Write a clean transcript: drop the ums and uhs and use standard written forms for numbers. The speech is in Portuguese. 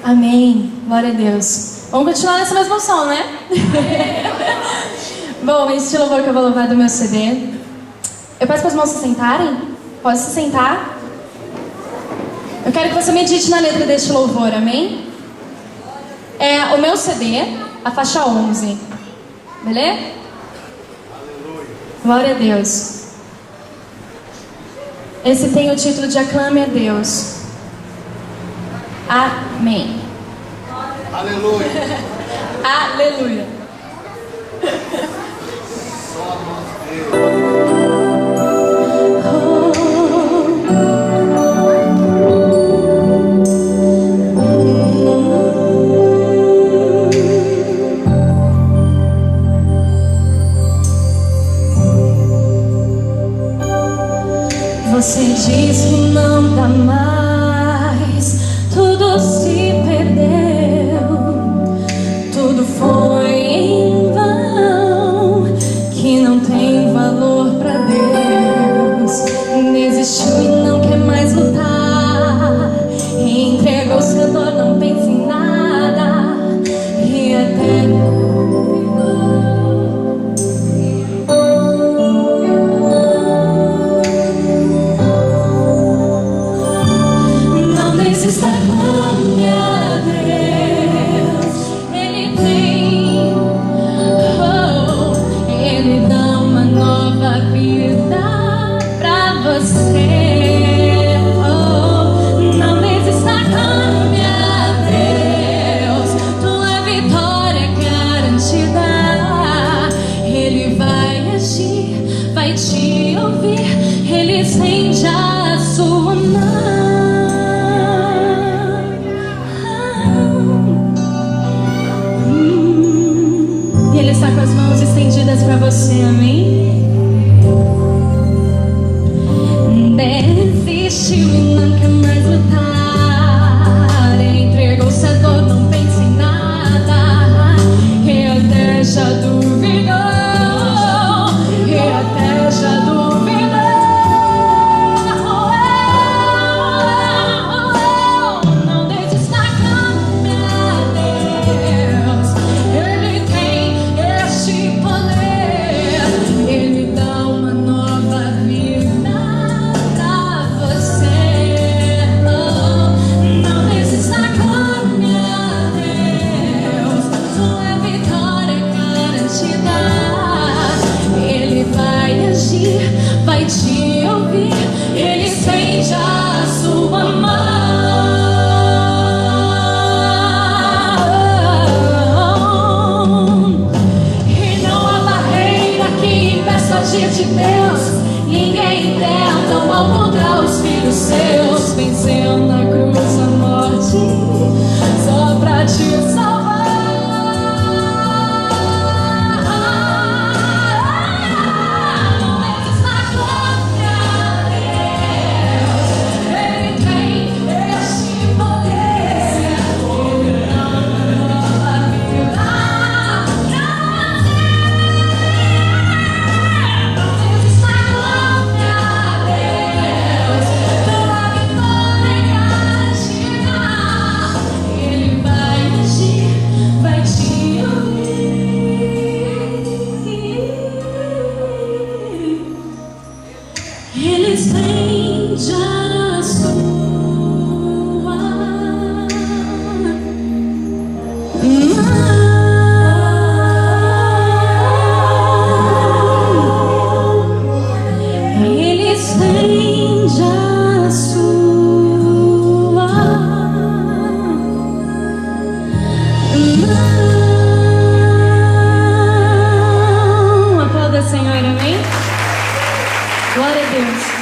Amém. Glória a Deus. Vamos continuar nessa mesma som, né? Bom, este louvor que eu vou louvar do meu CD. Eu peço para os irmãos se sentarem. Pode se sentar. Eu quero que você medite na letra deste louvor, amém? É o meu CD, a faixa 11. Beleza? Glória a Deus. Esse tem o título de Aclame a Deus. Amém. Aleluia. Aleluia. Só Deus. Você diz que não dá mais, tudo se perdeu, tudo foi em vão, que não tem valor pra Deus. Desistiu e não quer mais lutar, entregou seu dor, não pensa em nada, e até vai te ouvir, ele estende a sua mão. E ele está com as mãos estendidas para você, amém? Desistiu e não quer mais lutar, entregou-se à dor, não pensa em nada, e até já duvidou. Não desista, clame a Deus. Ele tem este poder. Ele dá uma nova vida pra você. Não desista, clame a Deus. Sua vitória é garantida. Ele vai agir, vai te ouvir, ele estende a sua mão. E não há barreira que impeça o agir de Deus. Ninguém tenta malcontar os filhos seus. Venceu na cruz a morte só pra te salvar. Ele estende a sua mão. Ele estende a sua mão. Aplauda, Senhor, amém? Glória a Deus.